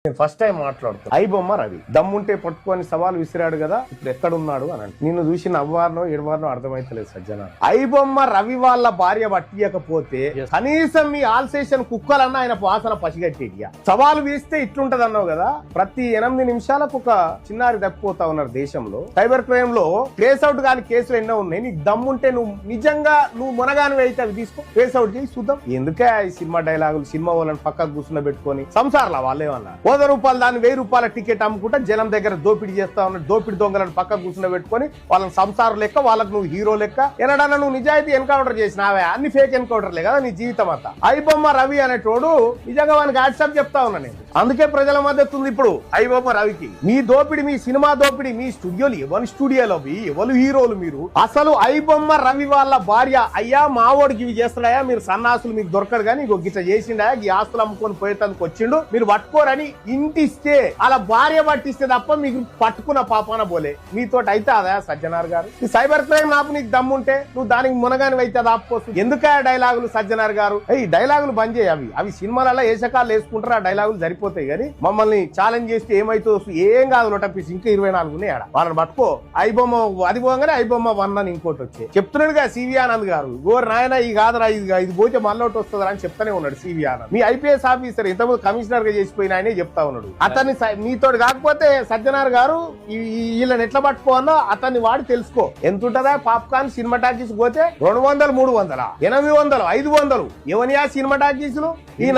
నేను first time మాట్లాడుతాను. ఐబొమ్మ రవి దమ్ముంటే పట్టుకొని సవాల్ విసిరాడు కదా, ఇప్పుడు ఎక్కడున్నాడు అని అంటే నిన్ను చూసి నవ్వారనో ఏడవారనో అర్థమైతలేదు సజ్జన. ఐబొమ్మ రవి వాళ్ళ భార్య పట్టియకపోతే కనీసం మీ ఆల్సేషన్ కుక్కలన్నా ఆయన వాసన పసిగట్టేటియా. సవాలు వేస్తే ఇట్లుంటది అన్నావు కదా, ప్రతి 8 నిమిషాలకు ఒక చిన్నారి తప్పిపోతా ఉన్నారు దేశంలో. సైబర్ క్రైమ్ లో ట్రేస్ అవుట్ కాని కేసులు ఎన్నో ఉన్నాయి. నీకు దమ్ముంటే నువ్వు నిజంగా నువ్వు మునగాని అయితే అవి తీసుకో, ట్రేస్ అవుట్ చేసి చూద్దాం. ఎందుకే ఈ సినిమా డైలాగులు, సినిమా వాళ్ళని పక్కకు కూర్చున్న పెట్టుకొని సంసార్లా వాళ్ళేమన్నా ₹100 దాన్ని ₹1000 టికెట్ అమ్ముకుంటా జనం దగ్గర దోపిడీ చేస్తా ఉన్నాడు. దోపిడీ దొంగలను పక్కకు కూర్చున్న పెట్టుకొని వాళ్ళని సంసారం లెక్క, వాళ్ళకు నువ్వు హీరో లెక్క. ఎనడన్నా నువ్వు నిజాయితీ ఎన్కౌంటర్ చేసినావే, అన్ని ఫేక్ ఎన్కౌంటర్లే కదా నీ జీవితం అంతా. ఐబొమ్మ రవి అనేటోడు నిజంగా వానికి వాట్సాప్ చెప్తా ఉన్నా నేను. అందుకే ప్రజల మద్దతు ఉంది ఇప్పుడు ఐబొమ్మ రవికి. మీ దోపిడి, మీ సినిమా దోపిడి, మీ స్టూడియోలు ఎవరి స్టూడియోలో ఎవరు హీరోలు మీరు? అసలు ఐబొమ్మ రవి వాళ్ళ భార్య అయ్యా మావోడికి ఇవి చేస్తున్నాయా మీరు సన్నాసులు, మీకు దొరకదు కానీ ఇంకో గిట్ల చేసిండా, ఈ ఆస్తులు అమ్ముకొని పోయేందుకు వచ్చిండు మీరు పట్టుకోరని ఇంటిస్తే అలా భార్య పట్టిస్తే తప్ప మీకు పట్టుకున్న పాపాన పోలే. మీతో అయితే అదా సజ్జనార్ గారు? ఈ సైబర్ క్రైమ్ నాపు నీకు దమ్ముంటే నువ్వు దానికి మునగాని అయితే అది ఆపుకోవచ్చు. ఎందుకా డైలాగులు సజ్జనార్ గారు? ఈ డైలాగులు బంద్ చేయి. అవి సినిమాలలో ఏసకాలు వేసుకుంటారు, ఆ డైలాగులు సరిపోతాయి. కానీ మమ్మల్ని ఛాలెంజ్ చేస్తే ఏమైతే ఏం కాదు నోటపీస్ ఇంకా 24 ఉన్నాయి ఆడ, వాళ్ళని పట్టుకో. ఐబొమ్మ అది పోగానే ఐబొమ్మ 1 అని ఇంకోటి వచ్చే చెప్తున్నాడుగా సివి ఆనంద్ గారు. గోరు నాయన ఈ కాదురా, ఇది పోతే మళ్ళీ వస్తుందా అని చెప్తానే ఉన్నాడు సివి ఆనంద్. మీ ఐపీఎస్ ఆఫీసర్ ఇంతకుముందు కమిషనర్ గా చేసిపోయిన ఆయనే చెప్తా ఉన్నాడు. అతన్ని మీతోటి కాకపోతే సజ్జనార్ గారు వీళ్ళని ఎట్లా పట్టుకోవాలో అతన్ని వాడి తెలుసుకో. ఎంత ఉంటుందా పాప్కార్న్ సినిమా టాకీస్ పోతే 200, 300, 800, 500 ఎవనియా సినిమా టాకీసులు? ఈ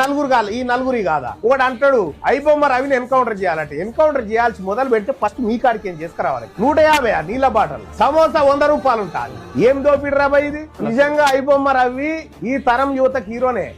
నలుగురి కాదా? ఒకటి అంటాడు ఐబొమ్మ రవిని ఎన్కౌంటర్ చేయాలంటే ఎన్కౌంటర్ చేయాల్సి మొదలు పెడితే ఫస్ట్ మీ కాడికి ఏం చేసుకురావాలి. 150 నీళ్ళ బాటలు, సమోసా ₹100 ఉంటాయి. ఏం దోపిడి రాబోయే ఇది? నిజంగా ఐబొమ్మ రవి ఈ తరం యువతకు హీరోనే.